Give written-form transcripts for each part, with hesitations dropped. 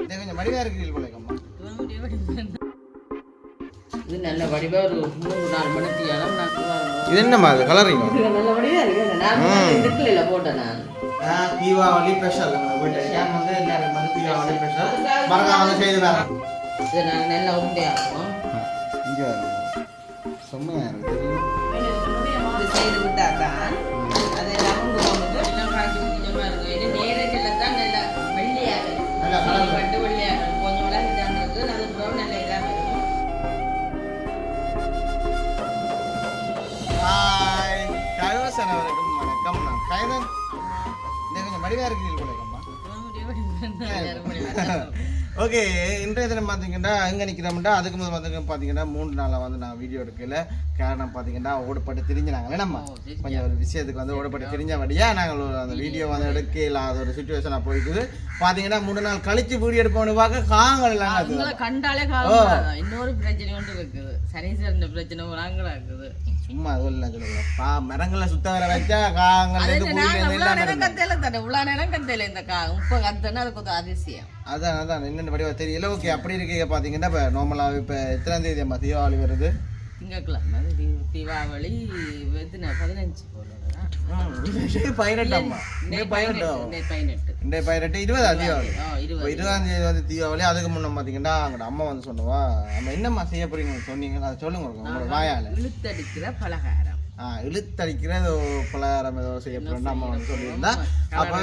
கொஞ்சம் வடிவா இருக்கிறீர்கள் போல அம்மா. இது நல்ல வடிவா ஒரு 3-4 மணிக்கு இது என்னம்மா அது கலரிங் நல்ல வடிவா இருக்கு. நான் இதுக்குள்ள போட்டேன் நான். தீபாவளி ஸ்பெஷல் வீட்டுக்கு வந்து எல்லாரும் வந்து தீபாவளி ஸ்பெஷல் மறக்காம வந்து செய்து தரோம். இது நான் நல்லா உருண்டையா இருக்கும். இங்கே செம்மையாக இருக்குது தெரியும். இது செய்து விட்டா தான் அது ரவுண்டு கொண்டு எல்லாம் காய்ச்சி கொஞ்சமாக இருக்கும். இது நேரத்தில் தான் நல்லா வெள்ளையாக பட்டு வெள்ளையாக கொஞ்சம் விளாசி தான் இருக்குது. அதுக்கப்புறம் நல்ல இதாக வரும். ஹாய் கைவசன் அவருக்கும் வணக்கம். நான் கைதன். கொஞ்சம் வடிவாக இருக்கிறீர்கள் போல அம்மா. ஓகே, இன்றைய தினம் பார்த்தீங்கன்னா எங்கே நிற்கிறோம்னா அதுக்கு முதல் வந்து பார்த்தீங்கன்னா 3 நாளாக வந்து நான் வீடியோ எடுக்கல. காரணம் பார்த்தீங்கன்னா ஓடப்பட்டு திரிஞ்சினாங்களே நம்ம கொஞ்சம் ஒரு விஷயத்துக்கு வந்து ஓடப்பட்டு திரிஞ்சபடியாக நாங்கள் அந்த வீடியோ வந்து எடுக்க இல்லாத ஒரு சுச்சுவேஷனாக போய்க்குது. பார்த்தீங்கன்னா 3 நாள் கழிச்சு வீடியோ எடுப்போம்னு பார்க்க காங்கள் எல்லாம் கண்டாலே காலம். இன்னொரு பிரச்சனை ஒன்று இருக்குது. சரி சார் இந்த பிரச்சனை நாங்களா இருக்குது. சும்மா அதுவும் சொல்லுங்க மரங்களை சுத்த வர வச்சா காங்கள் அதிசயம். அதான் அதான் என்னென்ன வடிவா தெரியல. ஓகே, அப்படி இருக்கீங்க பார்த்தீங்கன்னா இப்போ நார்மலாக இப்போ எத்தனாம் தேதி அம்மா தீபாவளி வருது? திங்கட்கிழமை தீபாவளி 15 போல 18 அம்மா. 20ஆம் தேதி வந்து தீபாவளி. அதுக்கு முன்னே பார்த்தீங்கன்னா அங்கே அம்மா வந்து சொன்னவா நம்ம என்னம்மா செய்ய போறீங்க சொன்னீங்க அதை சொல்லுங்க உங்களோட வாயால. இழுத்தடிக்கிற பலகாரம். இழுத்தடிக்கிற பலகாரம் ஏதோ செய்ய போறோம்னு அம்மா வந்து சொல்லியிருந்தா. அப்போ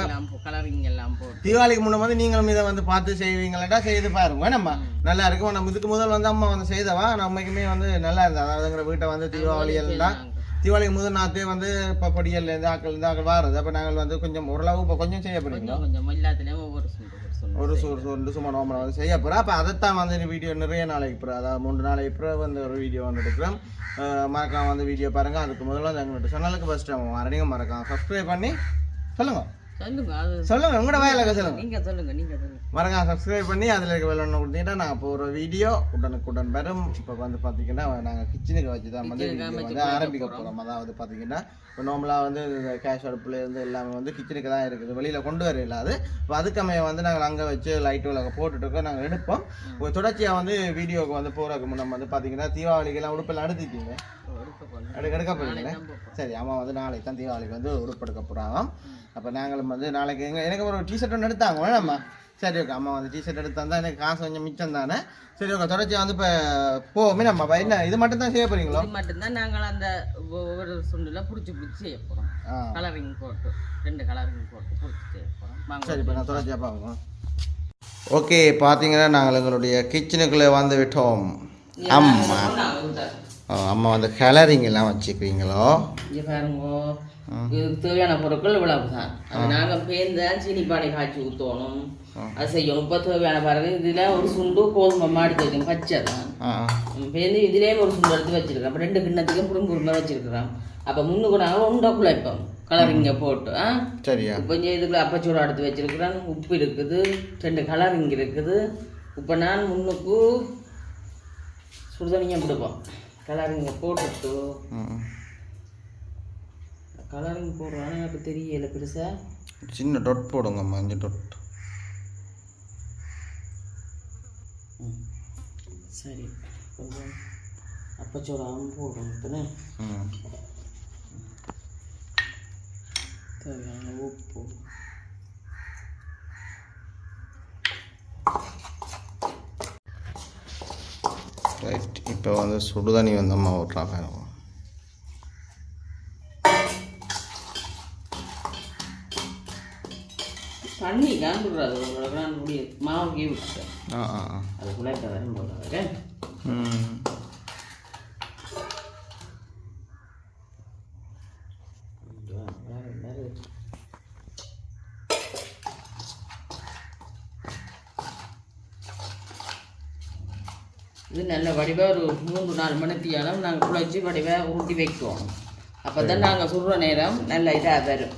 கலரிங் எல்லாம் போட்டு தீபாவளிக்கு முன்னே வந்து நீங்களும் இதை வந்து பார்த்து செய்வீங்களா செய்து பாருங்க. நம்ம நல்லா இருக்கும். நம்ம இதுக்கு முதல் வந்து அம்மா வந்து செய்தவா நம்மக்குமே வந்து நல்லா இருந்தது. அதாவதுங்கிற வீட்டை வந்து தீபாவளி எல்லாம் தீபாவளிக்கு முதல் நாத்தே வந்து இப்போ பொடியல்லேருந்து ஆக்கள்லேருந்து வாருது. அப்போ நாங்கள் வந்து கொஞ்சம் ஓரளவு இப்போ கொஞ்சம் செய்ய போறீங்களா ஒரு சும்மா நோம்பரை வந்து செய்ய போகிறோம். அப்போ அதைத்தான் வந்து வீடியோ நிறைய நாளைக்கு அப்புறம் அதாவது 3 நாளைக்கு அப்புறம் வந்து ஒரு வீடியோ வந்து எடுக்கிறோம். மறக்காம வந்து வீடியோ பாருங்கள். அதுக்கு முதல்ல வந்து எங்களோட சேனலுக்கு ஃபஸ்ட் டைம் வரீங்க மறக்காம சப்ஸ்கிரைப் பண்ணி சொல்லுங்க உங்களோட வாயில சொல்லுங்க. மறக்காம சப்ஸ்கிரைப் பண்ணி அதில் இருக்க வெள்ளம் கொடுத்தீங்கன்னா நாங்கள் இப்போ ஒரு வீடியோ உடனுக்குடன் வரும். இப்போ வந்து பார்த்தீங்கன்னா நாங்கள் கிச்சனுக்கு வச்சு தான் வந்து வந்து ஆரம்பிக்க போகிறோம். அதாவது பார்த்தீங்கன்னா இப்போ நார்மலாக வந்து கேஷ் அடுப்புலேருந்து எல்லாமே வந்து கிச்சனுக்கு தான் இருக்குது, வெளியில் கொண்டு வர இல்லாது. இப்போ அதுக்கமைய வந்து நாங்கள் அங்கே வச்சு லைட் விளக்க போட்டுட்டு நாங்கள் எடுப்போம். ஒரு தொடர்ச்சியாக வந்து வீடியோவுக்கு வந்து போகிறதுக்கு முன்னே வந்து பார்த்தீங்கன்னா தீபாவளிக்கெல்லாம் உடுப்பெல்லாம் எடுத்துட்டீங்க எடுக்க போகிறீங்களே. சரி, அம்மா வந்து நாளைக்கு தான் தீபாவளிக்கு வந்து உடுப்பு எடுக்க போகிறாங்க. அப்போ நாங்களும் வந்து நாளைக்கு எனக்கு ஒரு டிஷர்ட் ஒன்று எடுத்தாங்க நம்ம. சரி ஓகே, அம்மா வந்து டிஷர்ட் எடுத்தால் எனக்கு காசு கொஞ்சம் மிச்சம் தானே. சரி ஓகே, தொடர்ச்சி வந்து இப்போ போவோமே நம்ம என்ன இது மட்டும் தான் செய்ய போறீங்களோ? இது மட்டும்தான் நாங்கள் அந்த ஒவ்வொரு சுண்டில் பிடிச்சி செய்ய போகிறோம். கலரிங் போட்டு 2 கலரிங் போட்டு பிடிச்சி செய்ய போகிறோம். சரி, இப்போ நான் தொடர்ச்சியாக பார்ப்போம். ஓகே, பார்த்தீங்கன்னா நாங்கள் எங்களுடைய கிச்சனுக்குள்ளே வந்து விட்டோம். அம்மா வந்து கலரிங் எல்லாம் வச்சுக்குவீங்களோ? இங்கே பாருங்க, இதுக்கு தேவையான பொருட்கள் இவ்வளவு தான். அது நாங்கள் பேர்ந்தான் சீனி பானை காய்ச்சி ஊற்றணும், அது செய்யணும். இப்போ தேவையான பாருங்க, இதில் ஒரு சுண்டு கோதுமை மாடி வைக்கணும், பச்சை தான் பேருந்து. இதுலேயும் ஒரு சுண்டு எடுத்து வச்சிருக்கோம். அப்போ 2 கிண்ணத்துக்கும் குறும்புறுமை வச்சிருக்கிறோம். அப்போ முன்னுக்கு நாங்கள் உண்டக்குள்ள வைப்போம் கலரிங்கை போட்டு. சரியா? இப்போ இதுக்குள்ள அப்பச்சோடு எடுத்து வச்சிருக்கிறேன். உப்பு இருக்குது, 2 கலரிங் இருக்குது. இப்போ நான் முன்னுக்கு சுடுதண்ணியாக விடுவோம். கலரிங்கை போட்டுட்டு கலரிங் போடுறான்னு எனக்கு தெரியல பெருசா. சின்ன டொட் போடுங்க, மஞ்சள் டொட். சரி, கொஞ்சம் அப்பச்சோடாமல் போடுறோம். தேவையான உப்பு. ரைட், இப்போ வந்து சுடுதண்ணி வந்து அம்மா ஊட்டுறாங்க. தண்ணி காண்புறாது முடியாது, மாவுக்கே விட்டுட்டேன். அதுக்குள்ளே இப்போ வரும் போடுறாங்க. இது நல்ல வடிவாக ஒரு 3-4 மணித்தியாலும் நாங்கள் குழச்சி வடிவாக ஊட்டி வைக்குவோம். அப்போ தான் நாங்கள் சுடுற நேரம் நல்ல இதாக வரும்.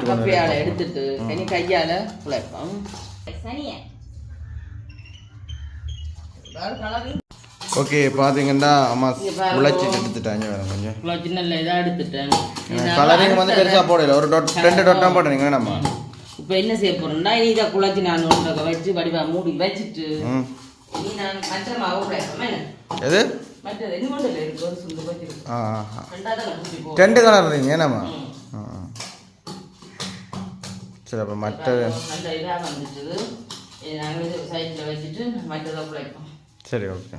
கப்பியால் எடுத்துட்டு இனி கையால் குழைப்போம். கலரிங் ஓகே பார்த்தீங்கன்னா அம்மா இங்க பாருங்க. உழைச்சி எடுத்துட்டாங்க வேறு கொஞ்சம் இவ்வளோ சின்ன இதாக எடுத்துட்டேன் கலரிங் வந்து பெருசாக போடல ஒரு டாட் 2 டாட் தான் போடுறீங்க வேணாம்மா இப்போ என்ன செய்ய போறேன்னா இதை குழச்சி நான் ஒன்றை வச்சு வடிவா மூடி வச்சுட்டு ம் இனி நான் மற்ற மாவு உடைப்போமே எது மற்றது என்ன மட்டும் இருக்கு ஒரு சுண்டு வச்சிருக்கு ஆ ரெண்டாவது நான் குட்டி போ 2 கலர் இருந்தீங்க ஏனாம்மா சரி அப்போ மற்றது நல்ல இதாக வந்துட்டு நாங்கள் இது சைடில் வச்சுட்டு மற்றதை குழைப்போம் சரி ஓகே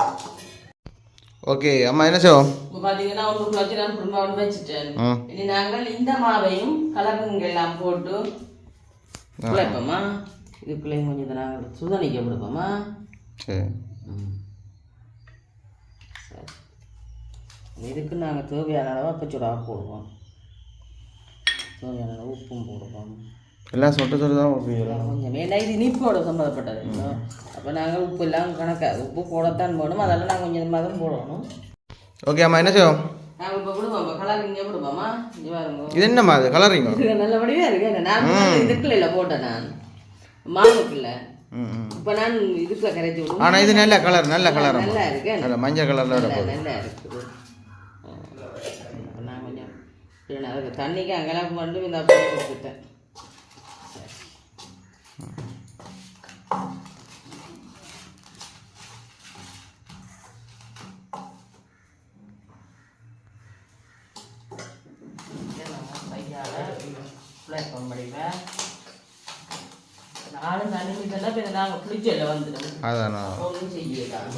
ஓகே அம்மா என்ன செய்வோம் இப்போ பார்த்தீங்கன்னா ஒன்று குழச்சி நான் குடும்பம் ஒன்று வச்சுட்டேன் ம் இனி நாங்கள் இந்த மாவையும் கலருங்க எல்லாம் போட்டு குழைப்போமா இதுக்குள்ளேயும் கொஞ்சம் இதை நாங்கள் சுதனிக்க விடுப்போமா சரி சரி இதுக்கு நாங்கள் தேவையான அளவு அப்பச்சூடா போடுவோம் தேவையான அளவு உப்பும் போடுவோம் எல்லாம் சொட்டு சொட்டு தான் ஊற்றுவீங்களா கொஞ்சம் வேண்டாம் இது இனிப்போட சம்மந்தப்பட்டது அப்போ நாங்கள் உப்பு எல்லாம் கணக்காக உப்பு போடத்தான் போடணும் அதெல்லாம் நாங்கள் கொஞ்சம் தான் போடணும் ஓகே அம்மா என்ன செய்வோம் நாங்கள் இப்போ விடுவோம் இப்போ கலர் இங்கே விடுவோமா இங்கே பாருங்க இது என்னம்மா அது கலரிங்க இது நல்லபடியாக இருக்கு நான் இதுக்குள்ள இல்லை போட்டேன் நான் மாவுக்குள்ள இப்போ நான் இதுக்குள்ள கரைச்சி விடுவோம் ஆனால் இது நல்ல கலர் நல்ல கலர் நல்லா இருக்கு நல்ல மஞ்சள் கலரில் நல்லா நல்லா இருக்குது நான் கொஞ்சம் சரி, அதுக்கு தண்ணிக்கு அங்கெல்லாம் மட்டும் இந்த அப்படியே கொடுத்துட்டேன் நானும் தண்ணி இதெல்லாம் இப்போ நாங்கள் ஃப்ரிட்ஜில் வந்துடும் அதானா ஒன்றும் செய்யலாம்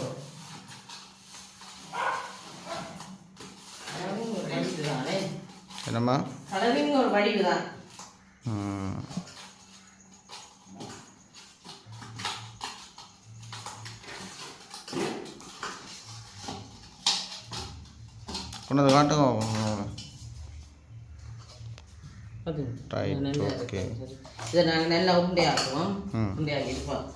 என்னம்மா கலரிங் ஒரு வடிவு தான் கொண்டது காட்டுங்க அது ரைட் ஓகே இதை நாங்கள் நல்லா உருண்டையாக்குவோம் உருண்டையாக்கி இருப்போம்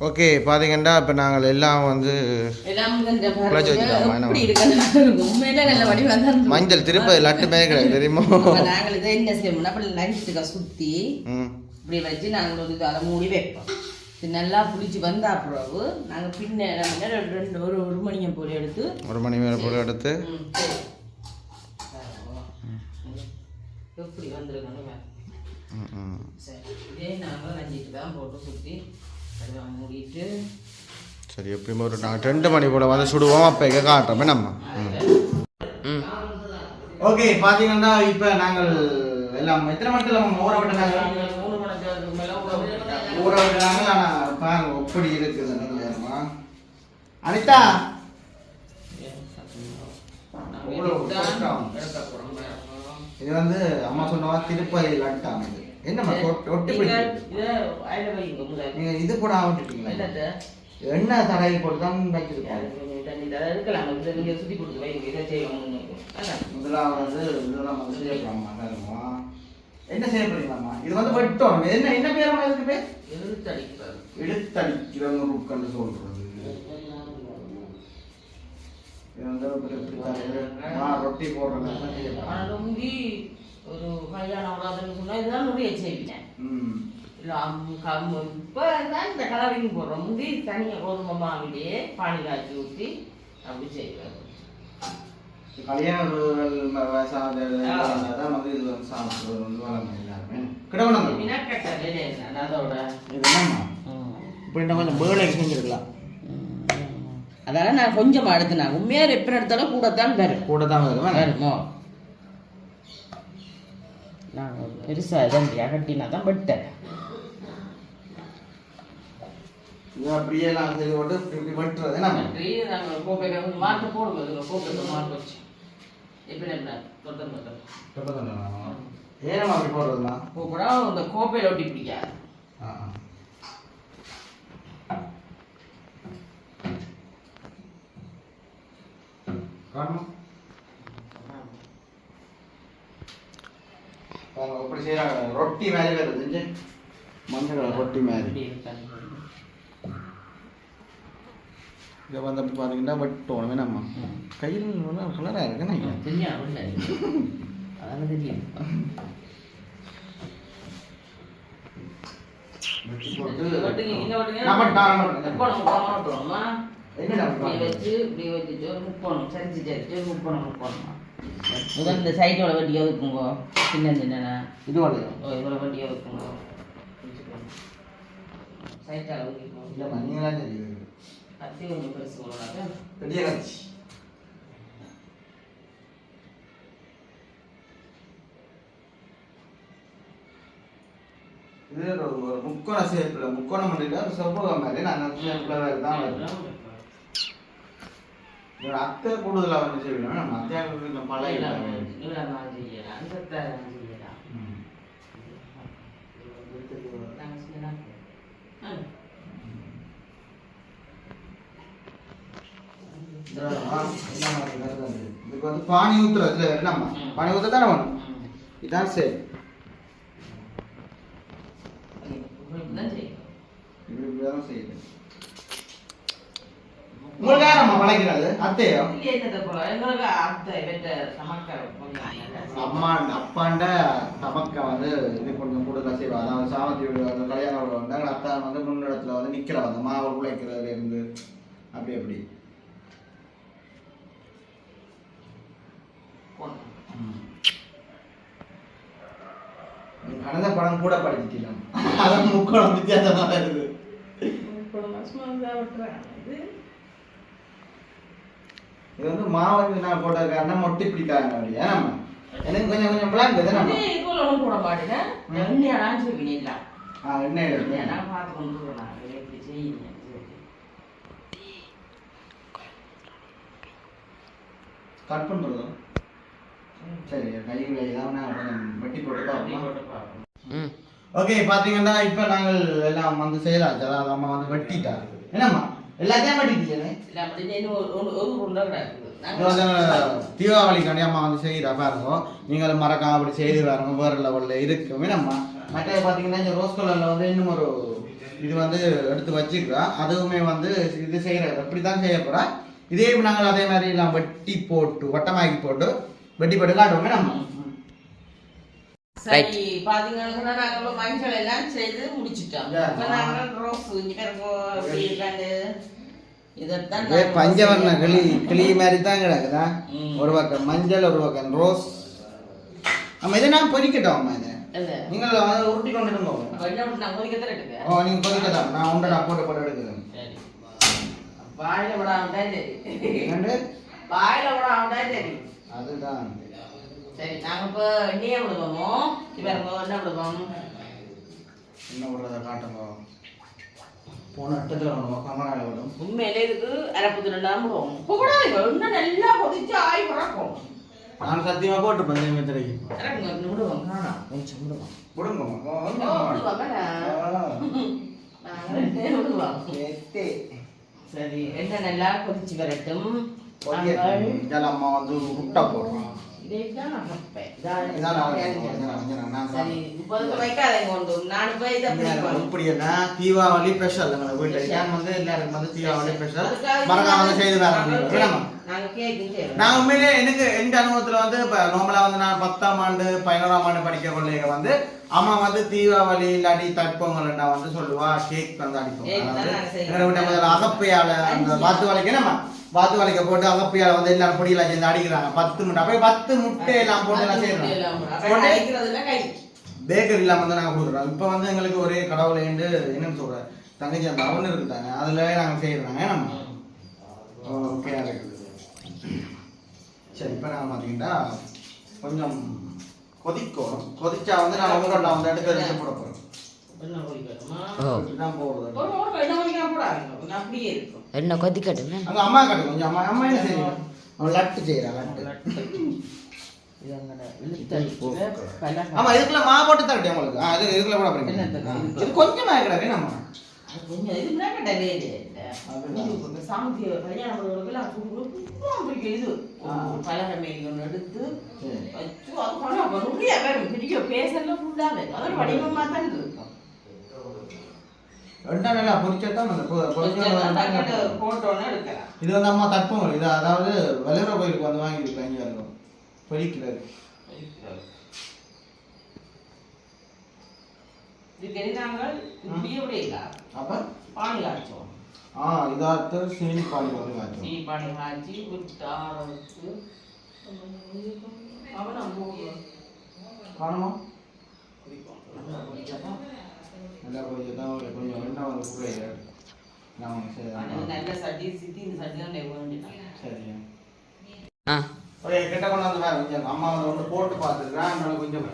ஓகே பார்த்தீங்கன்னா இப்போ நாங்கள் எல்லாம் வந்து குழச்சி வச்சுட்டோம் எப்படி இருக்கு உண்மையில நல்ல வடிவம் தான் மஞ்சள் திருப்பதி லட்டு மேலே கிடையாது தெரியுமா நாங்கள் இதை என்ன செய்யணும்னா அப்படி நைட்டுக்கா சுற்றி ம் இப்படி வச்சு நாங்கள் ஒரு அதை மூடி வைப்போம் இது நல்லா புளிச்சு வந்தா பிறகு நாங்கள் பின்ன ஒரு மணியை போல எடுத்து ஒரு மணி மேலே போல எடுத்து எப்படி வந்துருக்கணும் சரி இதே நாங்கள் நஞ்சிட்டு தான் போட்டு சுற்றி கடுவாக மூடிட்டு சரி எப்படியும் ஒரு நாங்கள் 2 மணி போல் வந்து சுடுவோம் அப்போ எங்கே காட்டுறோமே நம்ம ஓகே பார்த்தீங்கன்னா இப்போ நாங்கள் எல்லாம் எத்தனை மணிக்கு நம்ம ஊற விட்டுனாங்க 3 மணி நேரத்துக்கு மேலே ஊற விட்டுனாங்க ஆனால் பாருங்க எப்படி இருக்குது இல்லையாம்மா அனிதா இது வந்து அம்மா சொன்னவா திருப்பதி லட்டாம் இது என்னம்மா ஒட்டி நீங்க இது கூட ஆகிட்டீங்களா எண்ணெய் தடவை போட்டு தான் வச்சிருக்கோம் முதலாவது வந்து இதெல்லாம் வந்து செய்யப்படாமா என்ன செய்யப்படுங்களாம்மா இது வந்து வெட்டணும் என்ன என்ன பேரமா இதுக்கு பேர் இழுத்தடிக்கிறவங்க உட்காந்து சொல்றது இது வந்து ரொட்டி போடுறது முந்தி ஒரு கல்யாணம் வராதுன்னு சொன்னா இதுதான் நிறைய செய்வேன் இப்போ தான் இந்த கலரிங் போடுறோம் முந்தி தனியாக கோதுமை மாவிலேயே பானி காய்ச்சி ஊற்றி அப்படி செய்வேன் கல்யாண தான் வந்து இது வந்து சாப்பிடுறது வந்து வளர்ந்து எல்லாருமே கிடவணும் அதோட இது என்னம்மா இப்போ இன்னும் கொஞ்சம் பேர்லைக்கு செஞ்சுருக்கலாம் அதெல்லாம் நான் கொஞ்சமாக எடுத்து நான் உண்மையாக எப்போ எடுத்தாலும் கூடத்தான் வரும் கூட தான் வருமோ நான் பெருசாக இதண்டியாக கட்டினா தான் வெட்டேன் இது அப்படியே நான் செய்து போட்டு இப்படி வெட்டுறது என்ன நாங்கள் கோப்பைக்கு வந்து மாற்ற போடுவோம் கோப்பைக்கு மாற்ற வச்சு எப்படி என்ன தொட்டம் ஏனம்மா அப்படி போடுறதுமா கூப்பிடா இந்த கோப்பையில் ஒட்டி பிடிக்காது எப்படி செய்யறாங்க ரொட்டி மாதிரி வருது மஞ்சள் ரொட்டி மாதிரி இதை வந்து அப்படி பார்த்தீங்கன்னா வெட்டணும் நம்ம கையில் கலராக இருக்குண்ணா தெரியும் அதெல்லாம் தெரியும் வெட்டி போட்டு இங்க வட்டுங்க நம்ம போறோமா என்ன வச்சு இப்படி வச்சுட்டு முப்போணும் சரிச்சு முப்போணும் முதல் இந்த சைட்டோட வட்டியை இருக்குங்க சின்ன இது வரலையா இதோட வட்டியை இருக்குங்க சைட்டால இல்லைம்மா நீங்களாம் தெரியுது கத்தி கொஞ்சம் பெருசு போனாக்க பெரிய காட்சி இது ஒரு முக்கோண ஷேப்ல முக்கோணம் பண்ணிட்டு ஒரு செவ்வகம் மாதிரி நான் ஷேப்ல தான் வருது இதோட அத்தை கூடுதலா வந்து செய்யணும் நம்ம அத்தையாவுக்கு பழைய இதுக்கு வந்து பானி ஊத்துறது நம்ம பானி ஊத்த தானே வேணும் இதான் சரி செய்யுது உங்களுக்கு யார் நம்ம பழக்கிறது அத்தையோ அப்பாண்ட தமக்க வந்து இது கொஞ்சம் கூடுதலாக செய்வாங்க அதாவது சாமத்தி வீடு வந்து கல்யாண வீடு வந்து அத்தா வந்து முன்னிடத்துல வந்து நிக்கிறவங்க மாவு உழைக்கிறதுல இருந்து அப்படி அப்படி கடந்த படம் கூட படிச்சிட்டோம் அதான் முக்கோணம் வித்தியாசமாக இருக்குது இது வந்து மாவு நான் போட்ட காரணம் மொட்டி பிடிக்காங்க அப்படியா நம்ம எனக்கு கொஞ்சம் கொஞ்சம் பிளான் இருக்குது நம்ம போட மாட்டேங்க எண்ணெய் எண்ணெயில் பார்த்து கொண்டு எப்படி செய்யுங்க கட் பண்ணுறதும் சரி கைகளை தான் கொஞ்சம் வெட்டி போட்டு பார்ப்போம் ஓகே பார்த்தீங்கன்னா இப்போ நாங்கள் எல்லாம் வந்து செய்யலாம் அதாவது அம்மா வந்து வெட்டிட்டாரு என்னம்மா எல்லாத்தையும் வெட்டிட்டீங்க தீபாவளிக்காண்டி அம்மா வந்து செய்கிறா பாருங்க நீங்களும் மறக்காம அப்படி செய்து பாருங்க வேறு லெவலில் இருக்குமே நம்ம மற்ற பார்த்தீங்கன்னா இந்த ரோஸ் கலரில் வந்து இன்னும் ஒரு இது வந்து எடுத்து வச்சுக்கிறோம் அதுவுமே வந்து இது செய்கிறது அப்படி தான் செய்ய போகிறோம் இதே நாங்கள் அதே மாதிரி எல்லாம் வெட்டி போட்டு வட்டமாக்கி போட்டு வெட்டி போட்டு காட்டுவோமே நம்ம சரி பாத்தீங்கன்னா நாங்க மஞ்சள் எல்லாம் செய்து முடிச்சிட்டோம் இப்ப நாங்க ரோஸ் இதத்தான் பஞ்சவர்ண கிளி மாதிரி தான் கிடக்குதா ஒரு பக்கம் மஞ்சள் ஒரு பக்கம் ரோஸ் நம்ம இதை நான் பொறிக்கட்டும் அம்மா இதை நீங்கள் வந்து உருட்டி கொண்டு ஓ நீங்க பொறிக்கலாம் நான் உண்டை போட்டு போட்டு எடுக்கிறேன் வாயில விடாமட்டா சரி வாயில விடாமட்டா சரி அதுதான் சரி நாங்க இப்ப எண்ணெயை விடுவோமோ இவங்க என்ன விடுவோம் என்ன விடுறத காட்டுங்க போன இடத்துல கமரால விடும் உண்மையிலே இதுக்கு அரைப்பது ரெண்டாம் விடுவோம் இன்னும் நல்லா கொதிச்சு ஆய் பறக்கும் நான் சத்தியமா போட்டு பந்தயம் மெத்தரைக்கு இறக்குங்க விடுவோம் காணாம் கொஞ்சம் விடுவோம் சரி என்ன நல்லா கொதிச்சு வரட்டும் அம்மா வந்து முட்டை போடுறோம் தீபாவளி ஸ்பெஷல் வந்து எல்லாருக்கும் வந்து தீபாவளி ஸ்பெஷல் மறக்காம வந்து செய்து நான் உண்மையிலே எனக்கு எந்த அனுபவத்துல வந்து இப்ப நார்மலா வந்து நான் 10ஆம் ஆண்டு 11ஆம் ஆண்டு படிக்க கொள்ளைய வந்து அம்மா வந்து தீபாவளி இல்லாட்டி தைப்பொங்கல் வந்து சொல்லுவா கேக் வந்து அடிப்போம் அகப்பையால அந்த வாத்து வளைக்க நம்ம வாத்து வளைக்க போட்டு அகப்பையால வந்து எல்லாரும் பொடியெல்லாம் சேர்ந்து அடிக்கிறாங்க 10 முட்டை அப்படியே 10 முட்டை எல்லாம் போட்டு எல்லாம் செய்யறாங்க பேக்கரி இல்லாம வந்து நாங்க கொடுக்குறோம் இப்ப வந்து எங்களுக்கு ஒரே கடவுளை என்னன்னு சொல்ற தங்கச்சி அந்த அவன் இருக்குதாங்க அதுல நாங்க செய்யறாங்க நம்ம ஓகே சரி இப்ப நாங்க பாத்தீங்கன்னா கொஞ்சம் கொதிக்கணும் கொதிச்சா வந்து நான் உங்களோட வந்து எடுத்து போட போறோம் என்ன கொதிக்கட்டும் அங்க அம்மா கட்டு கொஞ்சம் அம்மா அம்மா என்ன செய்யணும் அவன் லட்டு செய்யறான் ஆமா இதுக்குள்ள மா போட்டு தரட்டே உங்களுக்கு அது இதுக்குள்ள போட போறீங்க இது கொஞ்சம் ஆயிடுறாங்க நம்ம கொஞ்சம் இது மேக்கடவே இல்ல சாமி கல்யாணம் பண்ணுறதுக்கு இது பலகமை ஒன்று எடுத்து வச்சு அது பண்ண பிடிக்க பேசல ஃபுல்லாவே அதோட வடிவமாக தான் இருக்கும் நல்லா பொரிச்சதான் போட்டோன்னு எடுக்கலாம் இது வந்து அம்மா தட்பம் இது அதாவது வலுவர கோயிலுக்கு வந்து வாங்கியிருக்கேன் இங்கே இருக்கும் பொரிக்கிறது இதுக்கு நாங்கள் இப்படியே விடையில அப்போ பானி காய்ச்சோம். இதாத்து சீனி பானி வந்து காய்ச்சோம். சீனி பானி காய்ச்சி விட்டு ஆற வச்சு அவன் காணுமா குடிப்போம். நல்லா கொஞ்சம் கொஞ்சம் எண்ணெய் வந்து கூட நான் நல்ல சட்டி சித்தி இந்த சட்டி தான் வேண்டிட்டான். சரியா ஆ ஒரு கிட்ட கொண்டு வந்து வேறு கொஞ்சம் அம்மா வந்து ஒன்று போட்டு பார்த்துருக்கேன். அதனால கொஞ்சம்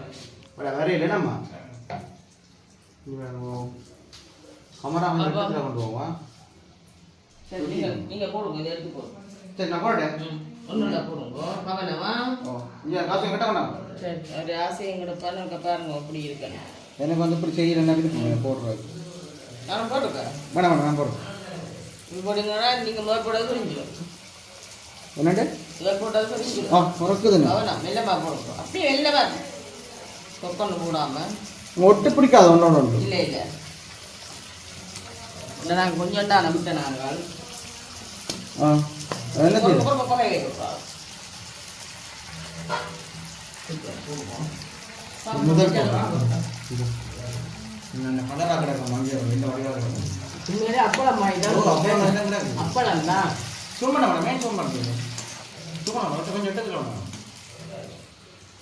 வரையில நம்ம கமரா கொஞ்சம் கொண்டு போவோம். சரி நீங்கள் போடுங்க, இதை எடுத்து போடுங்க. சரி நான் போட்டேன். ஒன்றும் போடுங்க கவனமா. இங்கே காசு கிட்ட கொண்டாங்க. சரி ஒரு ஆசையும் கூட பாருங்க பாருங்க அப்படி இருக்கேன். எனக்கு வந்து இப்படி செய்யலைன்னா போடுறது நான் போட்டுக்க வேணாம் வேணாம் நான் போடுறேன். இது போட்டீங்கன்னா நீங்கள் முதல் போட்டது புரிஞ்சிடும். என்னண்டு இதை போட்டது புரிஞ்சிடும். உறக்குதுங்க கவனம் மெல்லமா போடுங்க. அப்படியே மெல்லமா கொக்கொண்டு போடாமல் ஒட்டு பிடிக்காது ஒன்றோட ஒன்று. இல்லை இல்லை இல்லை நாங்கள் கொஞ்சம் தான் நம்பிட்டேன். நாங்கள் என்ன செய்யுது முதல் கடலா கிடக்கும் மஞ்சள் இந்த வடிவாக கிடக்கும். உண்மையிலே அப்பளம் தான் அப்பளம் தான் சும்மண்ண மேன் சும்மன் சும்மா கொஞ்சம் எடுத்துக்கலாம்.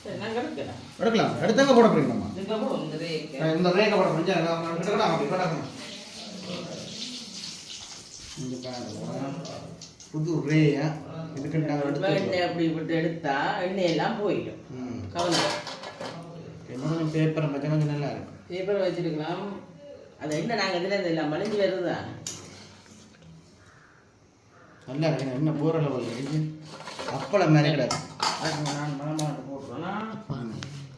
சரி நாங்கள் எடுக்கிறேன். எடுக்கலாம் எடுத்தாங்க போட போறீங்கம்மா. இந்த ரேகை போட கொஞ்சம் எடுத்துக்கலாம். அப்படி கிடக்கணும். புது ரேயா இதுக்கு எண்ணெய் அப்படி விட்டு எடுத்தா எண்ணெய் எல்லாம் போயிடும். கவனம் இன்னும் பேப்பர் மச்சம் கொஞ்சம் நல்லா இருக்கும். பேப்பர் வச்சிருக்கலாம். அது என்ன நாங்கள் இதில் எல்லாம் மலிஞ்சு வருதா நல்லா இருக்கு. என்ன போகிற லெவல் அப்பளம் மாதிரி கிடையாது. நான் மனமாட்டு போட்டுருவேன்னா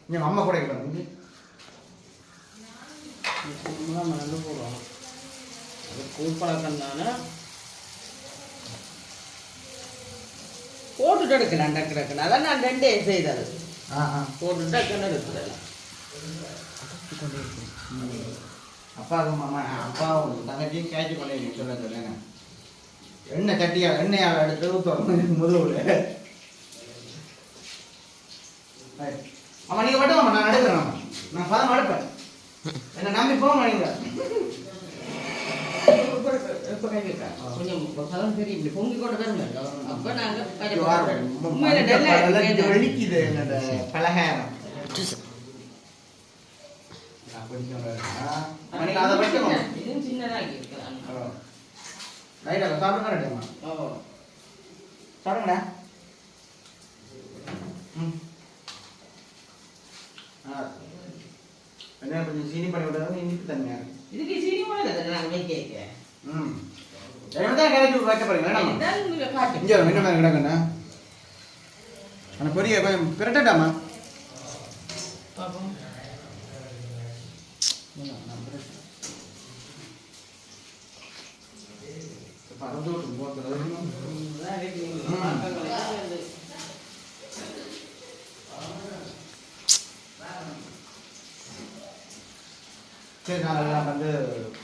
எங்கள் அம்மா கூட கிடையாது. மணந்து போடுவோம். அது கூழ்பழக்கம் தானே போட்டுட்டு எடுக்கலாம். டக்கு டக்குன்னு அதான் நான் ரெண்டே செய்தது. போட்டுட்டு டக்குன்னு எடுத்துடலாம். அப்பாவுக்கு அம்மா அப்பாவும் தங்கச்சியும் கேட்சி பண்ணி சொல்ல சொல்லுங்க. எண்ணெய் கட்டியா எண்ணெயால் எடுத்து ஊற்றணும் முதல்ல. அம்மா நீங்கள் மட்டும் அம்மா நான் எடுக்கிறேன். நான் பதம் எடுப்பேன். என்னை நம்பி போக நீங்கள். கொஞ்சம் பதம் சரி இப்படி பொங்கி கொண்டு வருங்க. அப்போ நாங்கள் வெளிக்குது என்னோட பலகாரம். அதை வைக்கணும். இதுவும் சின்னதாக இருக்கிறான். ரைட்டாக சாப்பிடுங்க. ரெண்டுமா சாப்பிடுங்கண்ணா. என்ன கொஞ்சம் சீனி பண்ணி விட்டாலும் இனிப்பு தனியாக இருக்கும். இதுக்கு சீனி போடுங்க. நாங்கள் வைக்க தான் கிடைச்சி வைக்க போறீங்களா? இங்கே என்ன மாதிரி கிடக்குண்ணா. ஆனால் பெரிய கொஞ்சம் பிரட்டட்டாமா. சரி நான் வந்து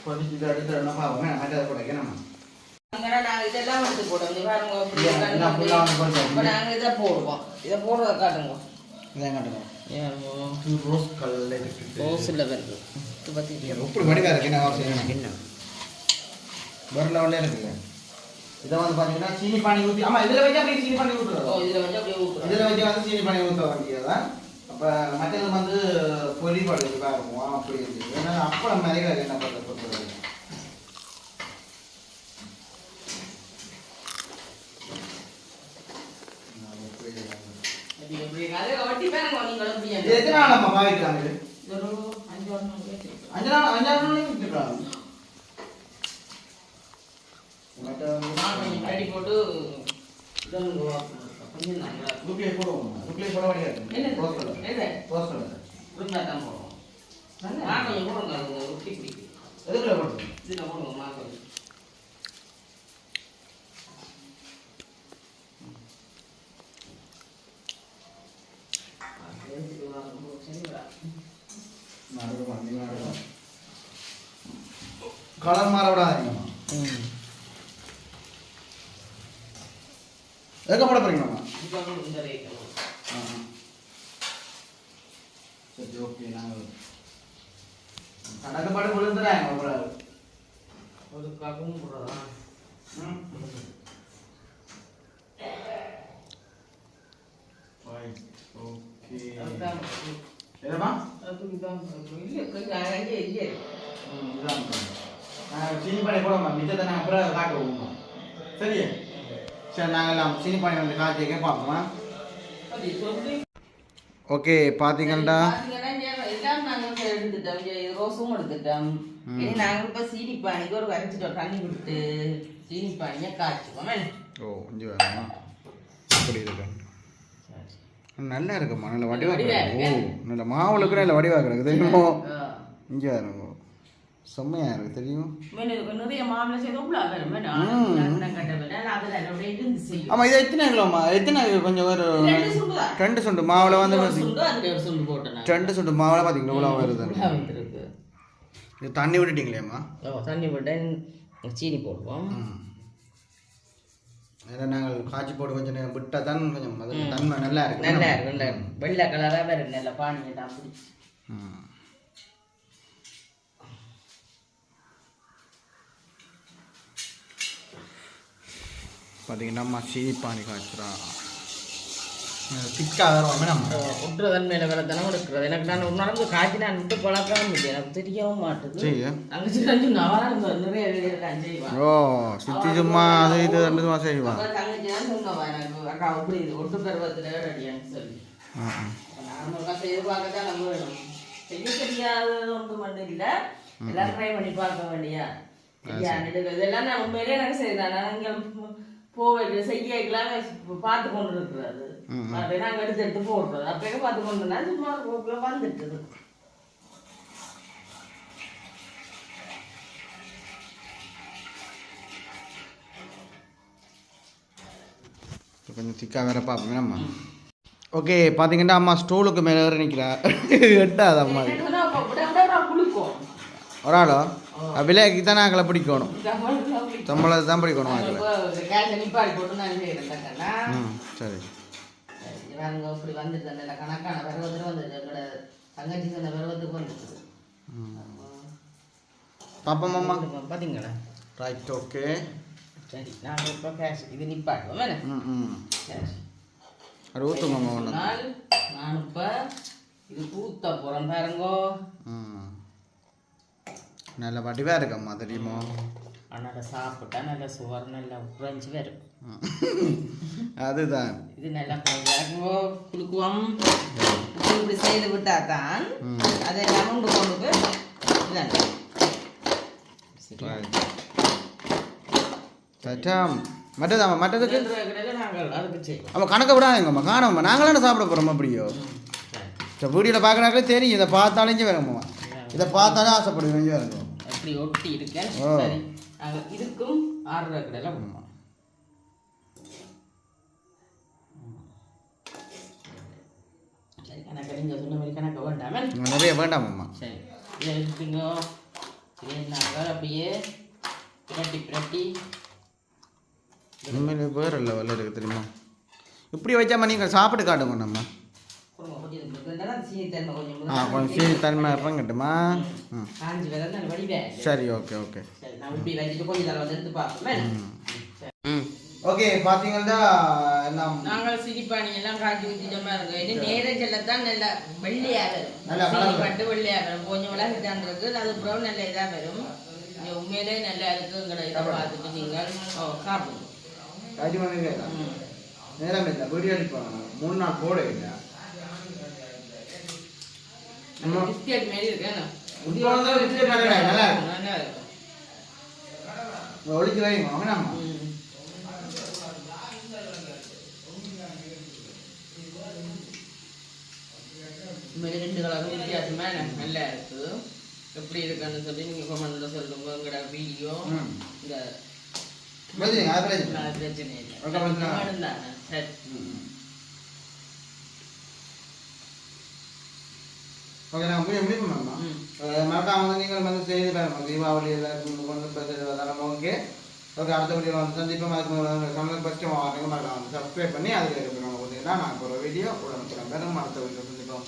கொதிச்சு எடுத்து என்ன பார்ப்போமே மற்ற கூட நம்ம இதெல்லாம் வந்து போடுவோம். நாங்கள் இதை போடுவோம். இதை போடுறத காட்டுங்க. இதான் காட்டுங்க. ரோஸ் கல்ல ரோஸில் வருது. இது பற்றி எப்படி வடிவாக இருக்கு. என்ன அவசியம் என்ன ஒரு லெவலில் இருக்குங்க. இதை வந்து பார்த்தீங்கன்னா சீனி பானி ஊற்றி ஆமாம் இதில் வச்சு அப்படியே சீனி பானி ஊற்றுறோம். இதில் வச்சு அப்படியே ஊற்றுறோம். இதில் வச்சு வந்து சீனி பானி ஊற்ற வேண்டியதான். அப்போ மற்றது வந்து பொலி படுறதுக்காக இருக்கும். அப்படி இருந்துச்சு. ஏன்னா அப்பளம் மாதிரி என்ன பண்ணுறது பொறுத்தவரை எத்தனை நாள் நம்ம பாவிக்கிறாங்க? 5 நாள் 5 நாள் விட்டுருக்காங்க. அடி போட்டு ருப்பியை போடுவோம். ருப்பியை போட வேண்டியது போடுவோம். எதுக்குள்ள போடுவோம்? இதில் போடுவோம். மாக்கம் கலர் மாற விடாதீங்கம்மா. எதுக்கு போட போறீங்கம்மா? சரி ஓகே நாங்கள் கடக்கப்பாடு விழுந்துறாங்க அவ்வளவு ஒரு ககும் போடுறதா ஓகே என்னமா அதுதான் இல்ல கொஞ்சம் அங்கே இல்ல இதுதான் சீனி பானை போடுவோம் மிச்சத்தை நாங்கள் அப்புறம் காட்டுவோம் சரியா சரி நாங்கள் சீனி பானை வந்து காய்ச்சி பார்ப்போமா அது சொல்லி ஓகே பார்த்தீங்கன்னா எல்லாம் நாங்கள் எடுத்துட்டோம் ரோஸும் எடுத்துட்டோம் இனி நாங்கள் இப்போ சீனி பானிக்கு ஒரு வரைச்சிட்டோம் தண்ணி விட்டு சீனி பானியை காய்ச்சுவோம் ஓ இஞ்சி வேணுமா அப்படி இருக்கு நல்லா இருக்குமா நல்ல வடிவாக ஓ நல்ல மாவுளுக்கு நல்ல வடிவாக கிடக்கு தெரியுமோ இங்கே இருக்கும் செம்மையாக இருக்குது தெரியும் நிறைய மாவுளை செய்தோம்ல ஆமாம் இது எத்தனை கிலோமா எத்தனை கொஞ்சம் ஒரு 2 சுண்டு மாவில் வந்து 2 சுண்டு மாவில் பார்த்தீங்கன்னா இவ்வளோ வருது இது தண்ணி விட்டுட்டீங்களேம்மா தண்ணி விட்டு சீனி போடுவோம் அதில் நாங்கள் காய்ச்சி போட்டு கொஞ்சம் நேரம் விட்டால் தான் கொஞ்சம் அது தன்மை நல்லா இருக்கு நல்லா இருக்கு நல்லா இருக்கு வெள்ளை கலராக வேறு நல்லா பானியை தான் பிடிச்சி பார்த்தீங்கன்னா அம்மா சீனி பானி காய்ச்சுறா திக்காக வருவோமே நம்ம ஒட்டுற தன்மையில் வேலை தானே எடுக்கிறது எனக்கு நான் ஒரு நடந்து காய்ச்சி நான் விட்டு பழக்கவும் இல்லை எனக்கு தெரியவும் மாட்டுது அங்கே சிறஞ்சு நான் நிறைய வேலையெல்லாம் செய்வான் ஓ சுற்றி சும்மா அது இது ரெண்டு சும்மா செய்வான் தங்கச்சி தான் சொன்னவா எனக்கு அக்கா அப்படி ஒட்டு பருவத்தில் ரெடியான்னு சொல்லி நார்மலாக செய்து பார்க்க தான் நம்ம வேணும் செய்ய தெரியாதது ஒன்று மட்டும் இல்லை எல்லாம் ட்ரை பண்ணி பார்க்க வேண்டியா இதெல்லாம் நான் உண்மையிலே எனக்கு செய்தேன் நான் இங்கே போவை செய்யலாம் பார்த்து கொண்டு இருக்கிறது நாங்கள் எடுத்து போடுறது அப்பயே பார்த்து கொண்டு சும்மா போக்கில் வந்துட்டுது கொஞ்சம் திக்காக வேற பார்ப்போமே அம்மா ஓகே பார்த்தீங்கன்னா அம்மா ஸ்டூலுக்கு மேலே வேறு நிற்கிறா எட்டாது அம்மா ஒரு ஆளோ விலைக்கு தான் நாங்களை பிடிக்கணும் சம்பளத்தை தான் பிடிக்கணும் சரி இப்படி வந்துட்டு கணக்கான பருவத்தில் வந்துட்டு தங்கச்சி சொன்ன பருவத்துக்கு வந்துட்டு பாப்போம்மா பார்த்தீங்களா ரைட் ஓகே சரி நாங்கள் இப்போ கேஷ் இது நிப்பாட்டுவோம் அது ஊற்றுங்கம்மா ஒன்று நான் இப்போ இது ஊற்ற போகிறேன் பாருங்கோ நல்ல வடிவாக இருக்கம்மா தெரியுமோ நல்லா சாப்பிட்டா நல்ல சுவர் நல்லா உறைஞ்சி வரும் அதுதான் இது நல்லா குளுக்குவோம் இப்படி செய்து விட்டா தான் அதை நமுண்டு கொண்டு போய் மற்றதாம்மா மற்றதுக்கு நாங்கள் அதுக்கு செய்வோம் அப்போ கணக்கை விடாங்கம்மா காணோம்மா நாங்களாம் சாப்பிட போகிறோம் அப்படியோ வீடியோவில் பார்க்குறாங்களே தெரியும் இதை பார்த்தாலே வேணும்மா இதை பார்த்தாலே ஆசைப்படுவேன் வேணும் அப்படி ஒட்டி இருக்கேன் சரி நாங்கள் இதுக்கும் 6 கடையில் கொடுப்போம் சரி கணக்கு நீங்கள் சொன்ன மாதிரி கணக்கு வேண்டாமே நிறைய வேண்டாமம்மா சரி இதை எடுத்துங்க சரி நாங்கள் அப்படியே பிரட்டி உண்மையிலே வேறு லெவலில் இருக்குது தெரியுமா இப்படி வச்சாம்மா நீங்கள் சாப்பிட்டு காட்டுங்க நம்ம கொஞ்சம் சீனி தன்மை இறங்கட்டுமா சரி ஓகே ஓகே ஓகே பார்த்தீங்கன்னா நாங்கள் சிரிப்பாணி எல்லாம் காய்ச்சி ஊற்றிட்டோமா இருக்கும் இது நேரத்தில் தான் நல்லா வெள்ளையாக பட்டு வெள்ளையாக வரும் கொஞ்சம் விளக்கிட்டான் இருக்குது அது அப்புறம் நல்ல இதாக வரும் உண்மையிலே நல்லா இருக்குங்கிற இதை பார்த்துட்டு நீங்கள் சாப்பிடுங்க நேரம் இல்லை வீடியோ எடுப்பாங்க 3 நாள் போட இல்லை பிஸ்கெட் மாரி இருக்கேன் ஒழிச்சு வைங்க வாங்கண்ணாம்மா ரெண்டு கலரும் வித்தியாசமா எனக்கு நல்லா இருக்கு எப்படி இருக்குன்னு சொல்லி நீங்க கமெண்ட்ல சொல்லுங்க உங்களோட வீடியோ இந்த பிரச்சனை இல்லை சரி ஓகே நான் முடியுமா மறக்காம நீங்கள் வந்து செய்து பாருங்க தீபாவளி எல்லாருக்கும் கொண்டு ஓகே ஓகே அடுத்த வீடியோவில் வந்து சந்திப்போம் அதுக்கு சமையல் ஃபஸ்ட்டு வாங்க மறக்காம சப்ஸ்கிரைப் பண்ணி அதில் இருக்கிறவங்க பார்த்தீங்கன்னா நான் ஒரு வீடியோ உடனே அடுத்த வீடியோ சந்திப்போம்.